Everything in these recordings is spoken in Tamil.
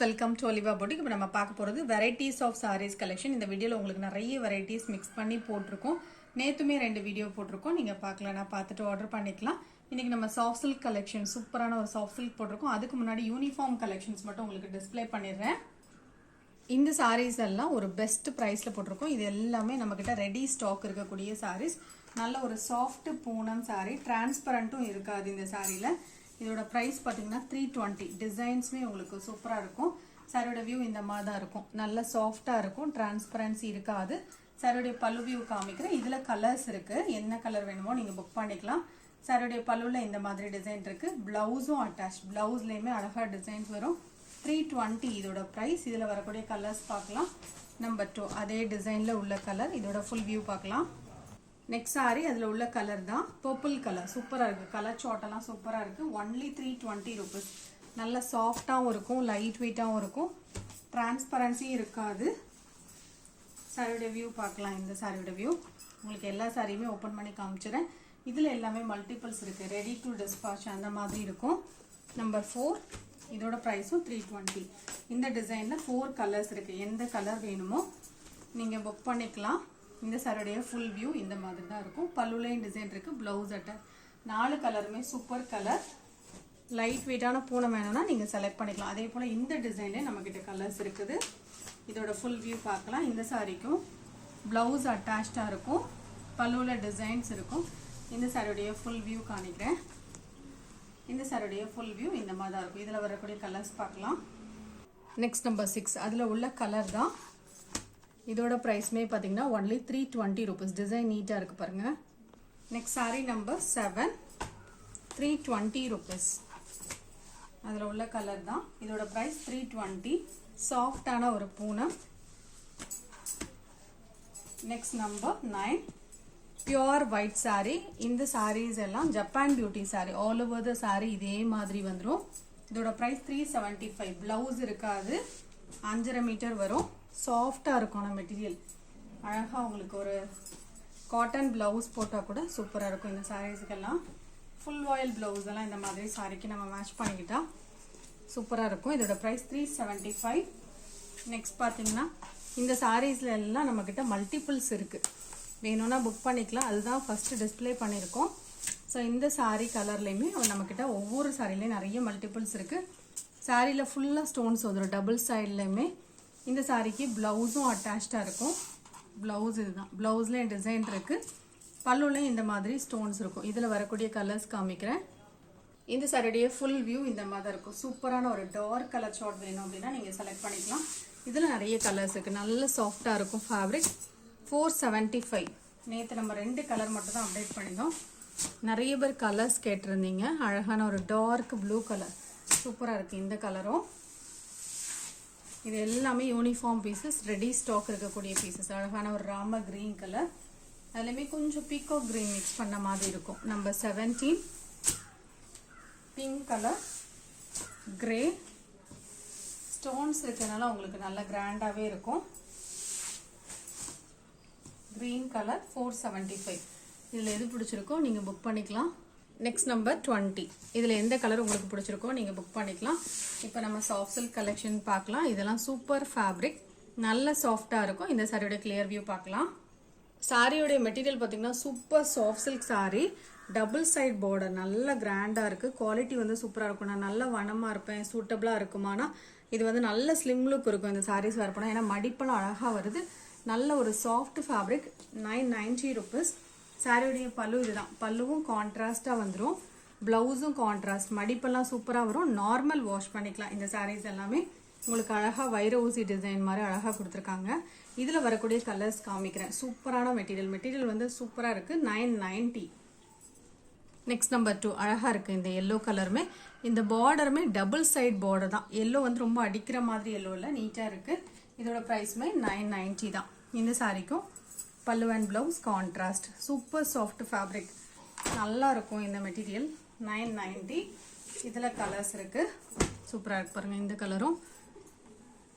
Welcome to Olivia boutique. இப்போ நம்ம பார்க்க போகிறது வெரைட்டிஸ் ஆஃப் சாரீஸ் கலெக்ஷன். இந்த வீடியோவில் உங்களுக்கு நிறைய வெரைட்டிஸ் மிக்ஸ் பண்ணி போட்டிருக்கோம். நேற்றுமே 2 வீடியோ போட்டிருக்கோம். நீங்கள் பார்க்கலன்னா பார்த்துட்டு ஆர்டர் பண்ணிக்கலாம். இன்றைக்கி நம்ம சாஃப்ட் சில்க் கலெக்ஷன், சூப்பரான ஒரு சாஃப்ட் சில்க் போட்டிருக்கோம். அதுக்கு முன்னாடி யூனிஃபார்ம் கலெக்ஷன்ஸ் மட்டும் உங்களுக்கு டிஸ்பிளே பண்ணிடுறேன். இந்த சாரீஸ் எல்லாம் ஒரு பெஸ்ட் ப்ரைஸில் போட்டிருக்கோம். இது எல்லாமே நம்மக்கிட்ட ரெடி ஸ்டாக் இருக்கக்கூடிய சாரீஸ். நல்ல ஒரு சாஃப்ட் பூனம் சாரீ, டிரான்ஸ்பரண்ட்டும் இருக்காது இந்த சாரியில். இதோட ப்ரைஸ் பார்த்தீங்கன்னா 320. டிசைன்ஸுமே உங்களுக்கு சூப்பராக இருக்கும். சாரியோட வியூ இந்த மாதிரி தான் இருக்கும். நல்ல சாஃப்டாக இருக்கும், டிரான்ஸ்பரன்சி இருக்காது. சாரியோடைய பல்லு வியூ காமிக்கிறேன். இதில் கலர்ஸ் இருக்குது. என்ன கலர் வேணுமோ நீங்கள் புக் பண்ணிக்கலாம். சாரியோடைய பல்லுவில் இந்த மாதிரி டிசைன் இருக்குது. ப்ளவுஸும் அட்டாச், ப்ளவுஸ்லேயுமே அழகாக டிசைன்ஸ் வரும். 320 இதோட ப்ரைஸ். இதில் வரக்கூடிய கலர்ஸ் பார்க்கலாம். நம்பர் 2 அதே டிசைனில் உள்ள கலர். இதோட ஃபுல் வியூ பார்க்கலாம். நெக்ஸ்ட் சாரி அதில் உள்ள கலர் தான், பர்பிள் கலர். சூப்பராக இருக்குது. கலர் சார்ட்டெல்லாம் சூப்பராக இருக்குது. Only 320 rupees. நல்ல சாஃப்டாகவும் இருக்கும், லைட் வெயிட்டாகவும் இருக்கும், டிரான்ஸ்பரன்சியும் இருக்காது. சாரியோட வியூ பார்க்கலாம். இந்த சாரியோட வியூ உங்களுக்கு எல்லா சாரியுமே ஓப்பன் பண்ணி காமிச்சிடுறேன். இதில் எல்லாமே மல்டிபிள்ஸ் இருக்குது. ரெடி டு டிஸ்பாச் அந்த மாதிரி இருக்கும். நம்பர் 4 இதோட ப்ரைஸும் 320. இந்த டிசைனில் 4 கலர்ஸ் இருக்குது. எந்த கலர் வேணுமோ நீங்கள் புக் பண்ணிக்கலாம். இந்த சாரியோடைய ஃபுல் வியூ இந்த மாதிரி தான் இருக்கும். பல்லுலையும் டிசைன் இருக்குது, ப்ளவுஸ் அட்டை. 4 கலருமே சூப்பர் கலர். லைட் வெயிட்டான பூனம் வேணும்னா நீங்கள் செலக்ட் பண்ணிக்கலாம். அதே போல் இந்த டிசைன்லேயே நம்மக்கிட்ட கலர்ஸ் இருக்குது. இதோட ஃபுல் வியூ பார்க்கலாம். இந்த சாரிக்கும் ப்ளவுஸ் அட்டாச்சாக இருக்கும், பல்லுவில் டிசைன்ஸ் இருக்கும். இந்த சாரியோடைய ஃபுல் வியூ காணிக்கிறேன். இந்த சாரியோடைய ஃபுல் வியூ இந்த மாதிரி தான் இருக்கும். இதில் வரக்கூடிய கலர்ஸ் பார்க்கலாம். நெக்ஸ்ட் நம்பர் 6 அதில் உள்ள கலர் தான். இதோட ப்ரைஸ்மே பார்த்தீங்கன்னா ஒன்லி 320 rupees. டிசைன் நீட்டாக இருக்குது பாருங்கள். Next sorry number 7 320 rupees. அதில் உள்ள கலர் தான். இதோட ப்ரைஸ் 320. சாஃப்டான ஒரு Poonam. Next number 9 pure white sari. இந்த சாரீஸ் எல்லாம் Japan beauty sari. All over the sari இதே மாதிரி வந்துடும். இதோட ப்ரைஸ் 375. ப்ளவுஸ் இருக்காது, 5.5 மீட்டர் வரும். சாஃப்டாக இருக்கும் அந்த மெட்டீரியல். அழகாக உங்களுக்கு ஒரு காட்டன் ப்ளவுஸ் போட்டால் கூட சூப்பராக இருக்கும். இந்த சாரீஸுக்கெல்லாம் ஃபுல் ஆயில் ப்ளவுஸ் எல்லாம் இந்த மாதிரி சாரிக்கு நம்ம மேட்ச் பண்ணிக்கிட்டா சூப்பராக இருக்கும். இதோட ப்ரைஸ் 375. நெக்ஸ்ட் பார்த்தீங்கன்னா இந்த சாரீஸில் எல்லாம் நம்மக்கிட்ட மல்டிபிள்ஸ் இருக்குது. வேணும்னா புக் பண்ணிக்கலாம். அதுதான் ஃபஸ்ட்டு டிஸ்பிளே பண்ணியிருக்கோம். ஸோ இந்த சாரீ கலர்லேயுமே நம்மக்கிட்ட ஒவ்வொரு சாரிலையும் நிறைய மல்டிபிள்ஸ் இருக்குது. சாரியில் ஃபுல்லாக ஸ்டோன்ஸ் வந்துடும் டபுள் சைட்லேயுமே. இந்த சாரிக்கு ப்ளவுஸும் அட்டாச்சாக இருக்கும். ப்ளவுஸ் இதுதான். ப்ளவுஸ்லேயும் டிசைன் இருக்குது, பல்லுலையும் இந்த மாதிரி ஸ்டோன்ஸ் இருக்கும். இதில் வரக்கூடிய கலர்ஸ் காமிக்கிறேன். இந்த சாரியுடைய ஃபுல் வியூ இந்த மாதிரி இருக்கும். சூப்பரான ஒரு டார்க் கலர் ஷார்ட் வேணும் அப்படின்னா நீங்கள் செலக்ட் பண்ணிக்கலாம். இதில் நிறைய கலர்ஸ் இருக்குது. நல்ல சாஃப்டாக இருக்கும் ஃபேப்ரிக். 475. நேற்று நம்ம 2 கலர் மட்டும் தான் அப்டேட் பண்ணியிருந்தோம். நிறைய பேர் கலர்ஸ் கேட்டிருந்தீங்க. அழகான ஒரு டார்க் ப்ளூ கலர் சூப்பராக இருக்குது. இந்த கலரும் இது எல்லாமே யூனிஃபார்ம் பீசஸ், ரெடி ஸ்டாக் இருக்கக்கூடிய பீசஸ். அழகான ஒரு ராம கிரீன் கலர், அதுலேயுமே கொஞ்சம் பீகோ கிரீன் மிக்ஸ் பண்ண மாதிரி இருக்கும். Number 17 pink colour, grey stones இருக்கிறதுனால உங்களுக்கு நல்ல கிராண்டாகவே இருக்கும். Green colour 475. இதில் எது பிடிச்சிருக்கோ நீங்கள் புக் பண்ணிக்கலாம். Next number 20. இதில் எந்த கலர் உங்களுக்கு பிடிச்சிருக்கோ நீங்கள் புக் பண்ணிக்கலாம். இப்போ நம்ம சாஃப்ட் சில்க் கலெக்ஷன் பார்க்கலாம். இதெல்லாம் சூப்பர் ஃபேப்ரிக், நல்ல சாஃப்டாக இருக்கும். இந்த சாரியோட கிளியர் வியூ பார்க்கலாம். சாரியோடைய மெட்டீரியல் பார்த்தீங்கன்னா super soft silk sari. Double side border நல்ல கிராண்டாக இருக்குது. குவாலிட்டி வந்து சூப்பராக இருக்கும். நான் நல்ல வனமாக இருப்பேன், சூட்டபிளாக இருக்குமானா இது வந்து நல்ல ஸ்லிம் லுக் இருக்கும் இந்த சாரீஸ் வேர் பண்ணால். ஏன்னா மடிப்பெல்லாம் அழகாக வருது. நல்ல ஒரு சாஃப்ட் ஃபேப்ரிக். 990 rupees. சாரியோடைய பல்லு இதுதான். பல்லுவும் கான்ட்ராஸ்டாக வந்துடும், ப்ளவுஸும் கான்ட்ராஸ்ட். மடிப்பெல்லாம் சூப்பராக வரும். நார்மல் வாஷ் பண்ணிக்கலாம். இந்த சாரீஸ் எல்லாமே உங்களுக்கு அழகாக வைர ஊசி டிசைன் மாதிரி அழகாக கொடுத்துருக்காங்க. இதில் வரக்கூடிய கலர்ஸ் காமிக்கிறேன். சூப்பரான மெட்டீரியல் வந்து சூப்பராக இருக்குது. 990. நெக்ஸ்ட் நம்பர் 2 அழகாக இருக்குது. இந்த எல்லோ கலருமே, இந்த பார்டருமே டபுள் சைட் பார்டர் தான். எல்லோ வந்து ரொம்ப அடிக்கிற மாதிரி எல்லோ இல்லை, நீட்டாக இருக்குது. இதோட ப்ரைஸுமே 990 தான். இந்த சாரிக்கும் பல்லு and blouse contrast. Super soft fabric, நல்லா இருக்கும் இந்த மெட்டீரியல். 990. இதில் கலர்ஸ் இருக்குது. சூப்பராக இருக்கு பாருங்கள் இந்த கலரும்.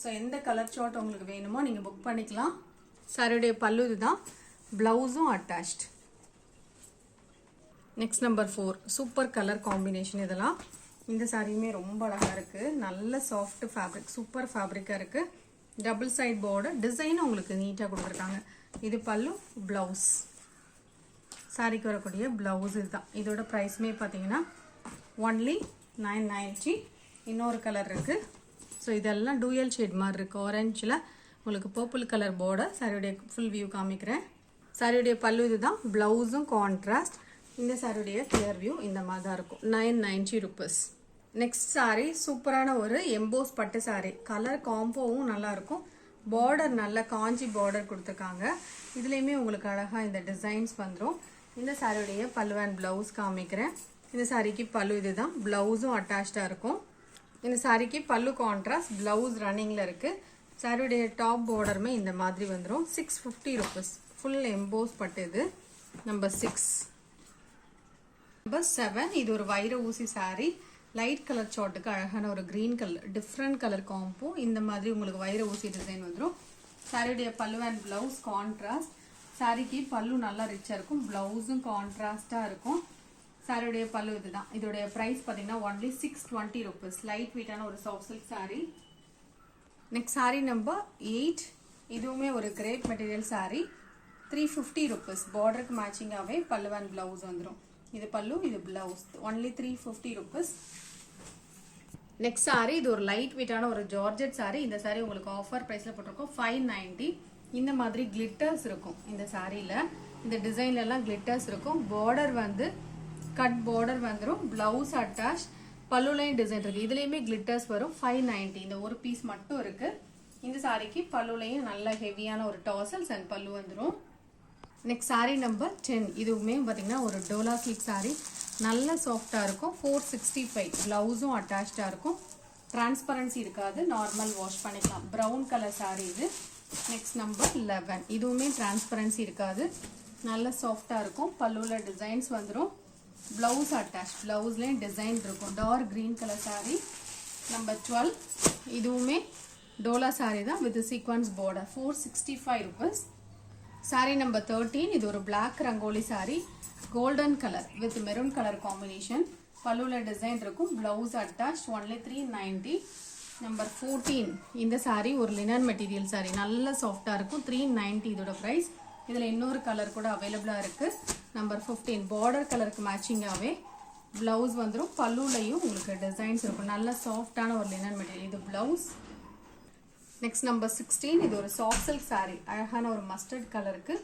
ஸோ எந்த கலர் ஷார்ட் உங்களுக்கு வேணுமோ நீங்கள் புக் பண்ணிக்கலாம். சாரியுடைய பல்லு இதுதான், ப்ளவுஸும் attached. Next number 4 super colour combination. இதெல்லாம் இந்த சாரியுமே ரொம்ப அழகா இருக்கு. நல்ல சாஃப்ட் ஃபேப்ரிக், சூப்பர் ஃபேப்ரிக்கா இருக்கு. டபுள் சைட் பார்டர் டிசைன் உங்களுக்கு நீட்டா கொடுத்துருக்காங்க. இது பல்லு, பிளவுஸ். சாரிக்கு வரக்கூடிய பிளவுஸ் இதுதான். இதோட பிரைஸ்மே பார்த்தீங்கன்னா ஒன்லி 990. இன்னொரு கலர் இருக்கு. ஸோ இதெல்லாம் டூயல் ஷேட் மாதிரி இருக்கு. ஆரஞ்சில் உங்களுக்கு பர்பிள் கலர் பார்டர். சாரியுடைய ஃபுல் வியூ காமிக்கிறேன். சாரியுடைய பல்லு இதுதான். பிளவுஸும் கான்ட்ராஸ்ட். இந்த சாரியுடைய கிளியர் வியூ இந்த மாதிரி தான் இருக்கும். 990 rupees. நெக்ஸ்ட் சாரி சூப்பரான ஒரு எம்போஸ் பட்டு சாரி. கலர் காம்போவும் நல்லா இருக்கும். பார்டர் நல்ல காஞ்சி பார்டர் கொடுத்துருக்காங்க. இதுலேயுமே உங்களுக்கு அழகாக இந்த டிசைன்ஸ் வந்துடும். இந்த சாரியுடைய பல்லு அண்ட் பிளவுஸ் காமிக்கிறேன். இந்த சாரிக்கு பல்லு இதுதான். பிளவுஸும் அட்டாச்சாக இருக்கும். இந்த சாரிக்கு பல்லு கான்ட்ராஸ்ட், பிளவுஸ் ரன்னிங்கில் இருக்குது. சாரியுடைய டாப் பார்டருமே இந்த மாதிரி வந்துடும். 650 rupees. ஃபுல் எம்போஸ் பட்டு இது. நம்பர் 6. நம்பர் 7. இது ஒரு வைர ஊசி சாரி. லைட் கலர் சார்ட்டுக்கு அழகான ஒரு green colour different colour combo. இந்த மாதிரி உங்களுக்கு வைர ஊசி டிசைன் வந்துடும். சாரியுடைய பல்லு அண்ட் பிளவுஸ் கான்ட்ராஸ்ட். சாரிக்கு பல்லு நல்லா ரிச்சா இருக்கும். பிளவுஸும் கான்ட்ராஸ்டா இருக்கும். சாரியுடைய பல்லு இதுதான். இதோடைய பிரைஸ் பார்த்தீங்கன்னா ஒன்லி 620 rupees. லைட் வெயிட்டான ஒரு soft silk sorry. Next sorry number 8. இதுவுமே ஒரு கிரேப் மெட்டீரியல் சாரி. 350 rupees. பார்டருக்கு மேட்சிங்காகவே பல்லு அண்ட் பிளவுஸ் வந்துடும். இது பல்லு, இது blouse. Only 350 rupees. Next sorry இது ஒரு லைட் வெயிட்டான ஒரு ஜார்ஜெட் சாரி. இந்த சாரி உங்களுக்கு ஆஃபர் பிரைஸ்ல போட்டிருக்கோம் 590. இந்த மாதிரி கிளிட்டர்ஸ் இருக்கும் இந்த சாரியில. இந்த டிசைன்ல எல்லாம் கிளிட்டர்ஸ் இருக்கும். பார்டர் வந்து கட் பார்டர் வந்துடும். பிளவுஸ் அட்டாச், பல்லுலையும் டிசைன் இருக்கு. இதுலயுமே கிளிட்டர்ஸ் வரும். 590. இந்த ஒரு பீஸ் மட்டும் இருக்கு. இந்த சாரிக்கு பல்லுலையும் நல்ல ஹெவியான ஒரு டாசல்ஸ் அண்ட் பல்லு வந்துடும். Next sorry number 10. இதுவுமே பார்த்தீங்கன்னா ஒரு டோலா சில்க் சாரி. நல்ல சாஃப்டாக இருக்கும். 465. பிளவுஸும் அட்டாச்சாக இருக்கும். டிரான்ஸ்பரன்சி இருக்காது. நார்மல் வாஷ் பண்ணிக்கலாம். ப்ரௌன் கலர் சாரி இது. Next number 11. இதுவுமே டிரான்ஸ்பரன்சி இருக்காது. நல்ல சாஃப்டாக இருக்கும். பல்லுவில் டிசைன்ஸ் வந்துடும். பிளவுஸ் அட்டாச், பிளவுஸ்லேயும் டிசைன் இருக்கும். Dark green colour sari. Number 12. இதுவுமே டோலா சாரி தான் with sequence border. 465 rupees. Sari number 13. இது ஒரு black rangoli sari. Golden colour with maroon colour combination. பல்லுல டிசைன் இருக்கும். Blouse attach. ஒன்லி 390. நம்பர் 14. இந்த சாரி ஒரு லினன் மெட்டீரியல் சாரி. நல்ல சாஃப்டா இருக்கும். 390 இதோட பிரைஸ். இதுல இன்னொரு கலர் கூட அவைலபிளா இருக்கு. நம்பர் 15. பார்டர் கலருக்கு மேட்சிங்காவே பிளவுஸ் வந்துடும். பல்லுலையும் உங்களுக்கு டிசைன்ஸ் இருக்கும். நல்ல சாஃப்டான ஒரு லினன் மெட்டீரியல். இது பிளவுஸ். Next number 16. இது ஒரு சாஃப்ட் சில்க் சாரி. அழகான ஒரு மஸ்டர்ட் கலருக்கு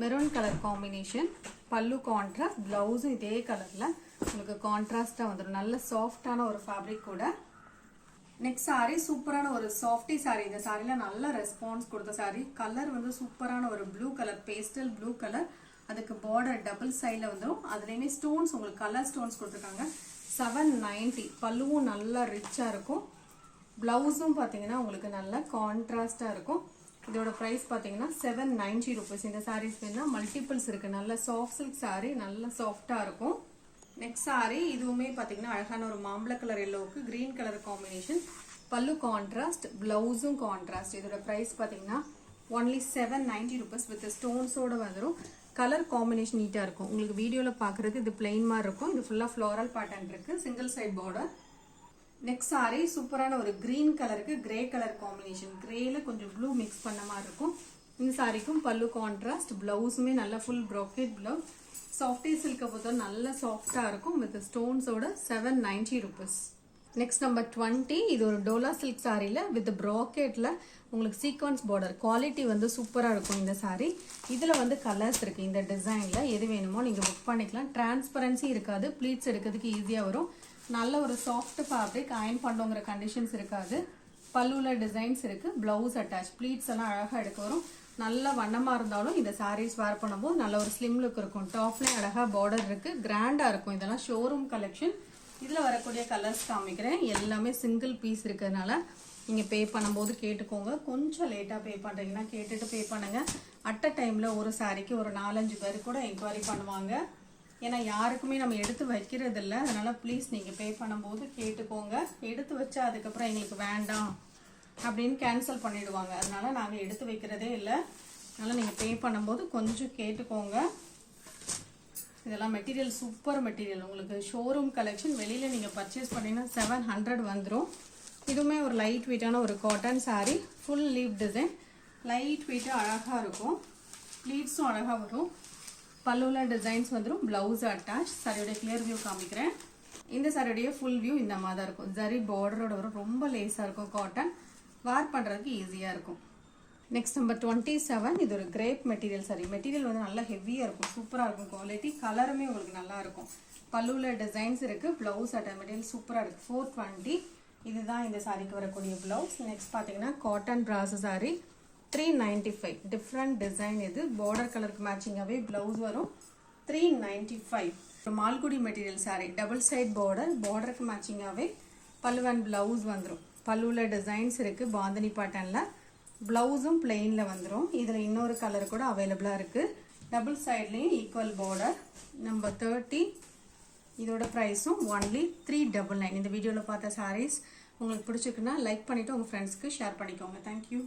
மெரூன் கலர் காம்பினேஷன். பல்லு கான்ட்ராஸ்ட், பிளவுஸும் இதே கலர்ல உங்களுக்கு கான்ட்ராஸ்டா வந்துடும். நல்ல சாஃப்டான ஒரு ஃபேப்ரிக் கூட. நெக்ஸ்ட் சாரி சூப்பரான ஒரு சாஃப்டி சாரி. இந்த சாரில நல்ல ரெஸ்பான்ஸ் கொடுத்த சாரி. கலர் வந்து சூப்பரான ஒரு blue colour, pastel blue colour. அதுக்கு பார்டர் டபுள் சைட்ல வந்துடும். அதுலயுமே ஸ்டோன்ஸ் உங்களுக்கு கலர் ஸ்டோன்ஸ் கொடுத்துருக்காங்க. 790. பல்லுவும் நல்லா ரிச்சா இருக்கும். பிளவுஸும் பார்த்தீங்கன்னா உங்களுக்கு நல்ல கான்ட்ராஸ்டா இருக்கும். இதோட பிரைஸ் பார்த்தீங்கன்னா 790 rupees. இந்த சாரீஸ் வேணா மல்டிபிள்ஸ் இருக்கு. நல்ல சாஃப்ட் சில்க் சாரி. நல்ல சாஃப்டா இருக்கும். நெக்ஸ்ட் சாரி இதுவுமே பார்த்தீங்கன்னா அழகான ஒரு மாம்பழ கலர் எல்லோவுக்கு கிரீன் கலர் காம்பினேஷன். பல்லு கான்ட்ராஸ்ட், பிளவுஸும் கான்ட்ராஸ்ட். இதோட பிரைஸ் பார்த்தீங்கன்னா ஒன்லி 790 rupees வித் ஸ்டோன்ஸோட வந்துடும். கலர் காம்பினேஷன் நீட்டா இருக்கும். உங்களுக்கு வீடியோல பாக்குறதுக்கு இது பிளெயின் மாதிரி இருக்கும். இது ஃபுல்லா ஃப்ளோரல் பேட்டர்ன் இருக்கு. Single side border. Next sari சூப்பரான ஒரு கிரீன் கலருக்கு கிரே கலர் காம்பினேஷன். கிரேல கொஞ்சம் ப்ளூ மிக்ஸ் பண்ண மாதிரி இருக்கும். இந்த சாரிக்கும் பல்லு கான்ட்ராஸ்ட். பிளவுஸுமே நல்ல ஃபுல் ப்ரோக்கெட் பிளவுஸ். சாஃப்டி சில்கை பொறுத்த நல்ல சாஃப்டா இருக்கும் வித் ஸ்டோன்ஸோட. 790 rupees. Next number 20. இது ஒரு டோலா சில்க் சாரியில வித் ப்ரோக்கெட்ல உங்களுக்கு சீக்வன்ஸ் பார்டர். குவாலிட்டி வந்து சூப்பரா இருக்கும் இந்த சாரி. இதுல வந்து கலர்ஸ் இருக்கு. இந்த டிசைன்ல எது வேணுமோ நீங்க புக் பண்ணிக்கலாம். டிரான்ஸ்பரன்சி இருக்காது. ப்ளீட்ஸ் எடுக்கிறதுக்கு ஈஸியா வரும். நல்ல ஒரு சாஃப்ட் ஃபேப்ரிக். அயன் பண்ணுங்கிற கண்டிஷன்ஸ் இருக்காது. பல்லுல டிசைன்ஸ் இருக்கு. Blouse attach. ப்ளீட்ஸ் எல்லாம் அழகா எடுக்க வரும். நல்ல வண்ணமா இருந்தாலும் இந்த சாரீஸ் வேர் பண்ணும்போது நல்ல ஒரு ஸ்லிம் லுக் இருக்கும். டாப்லயும் அழகா பார்டர் இருக்கு. கிராண்டா இருக்கும். இதெல்லாம் ஷோரூம் கலெக்ஷன். இதுல வரக்கூடிய கலர்ஸ் காமிக்கிறேன். எல்லாமே சிங்கிள் பீஸ் இருக்கிறதுனால நீங்க பே பண்ணும்போது கேட்டுக்கோங்க. கொஞ்சம் லேட்டா பே பண்றீங்கன்னா கேட்டுட்டு பே பண்ணுங்க. அட் அ டைம்ல ஒரு சாரிக்கு ஒரு 4-5 பேர் கூட என்கொயரி பண்ணுவாங்க. ஏன்னா யாருக்குமே நம்ம எடுத்து வைக்கிறது இல்லை. அதனால ப்ளீஸ் நீங்க பே பண்ணும்போது கேட்டுக்கோங்க. எடுத்து வச்சா அதுக்கப்புறம் எங்களுக்கு வேண்டாம் அப்படின்னு கேன்சல் பண்ணிடுவாங்க. அதனால நாங்க எடுத்து வைக்கிறதே இல்லை. அதனால நீங்க பே பண்ணும்போது கொஞ்சம் கேட்டுக்கோங்க. இதெல்லாம் மெட்டீரியல் சூப்பர் மெட்டீரியல். உங்களுக்கு ஷோரூம் கலெக்ஷன் வெளியில் நீங்கள் பர்ச்சேஸ் பண்ணிங்கன்னா 700 வந்துடும். இதுவுமே ஒரு லைட் வெயிட்டான ஒரு cotton saree. Full leave design, light வெயிட்டாக அழகாக இருக்கும். ப்ளீட்ஸும் அழகாக வரும். பல்லுவில் டிசைன்ஸ் வந்துடும். Blouse attach. சாரியோட கிளியர் வியூ காமிக்கிறேன். இந்த சாரியோடைய ஃபுல் வியூ இந்த மாதிரி தான் இருக்கும். ஜரி பார்டரோட வரும். ரொம்ப லேஸாக இருக்கும். காட்டன் வேர் பண்ணுறதுக்கு ஈஸியாக இருக்கும். Next number 27. இது ஒரு கிரேப் மெட்டீரியல் சாரி. மெட்டீரியல் வந்து நல்லா ஹெவியாக இருக்கும். சூப்பராக இருக்கும். குவாலிட்டி கலருமே உங்களுக்கு நல்லா இருக்கும். பல்லுவில் டிசைன்ஸ் இருக்குது. ப்ளவுஸ் அட்டாச் மெட்டீரியல் சூப்பராக இருக்குது. 420. இதுதான் இந்த சாரிக்கு வரக்கூடிய ப்ளவுஸ். நெக்ஸ்ட் பார்த்தீங்கன்னா cotton brasso sari 395. Different design. இது பார்டர் கலருக்கு மேட்சிங்காகவே ப்ளவுஸ் வரும். 395. Malgudi material sari. Double side பார்டருக்கு மேட்சிங்காகவே பல்லு அண்ட் ப்ளவுஸ் வந்துடும். பல்லுவில் டிசைன்ஸ் இருக்குது. பாந்தனி பேட்டர்னில். ப்ளவுஸும் பிளெயினில் வந்துடும். இதில் இன்னொரு கலர் கூட அவைலபிளாக இருக்குது. டபுள் சைட்லேயும் ஈக்குவல் பார்டர். நம்பர் 30. இதோட ப்ரைஸும் ஒன்லி 399. இந்த வீடியோவில் பார்த்த சாரீஸ் உங்களுக்கு பிடிச்சிருக்குன்னா லைக் பண்ணிவிட்டு உங்கள் ஃப்ரெண்ட்ஸ்க்கு ஷேர் பண்ணிக்கோங்க. தேங்க்யூ.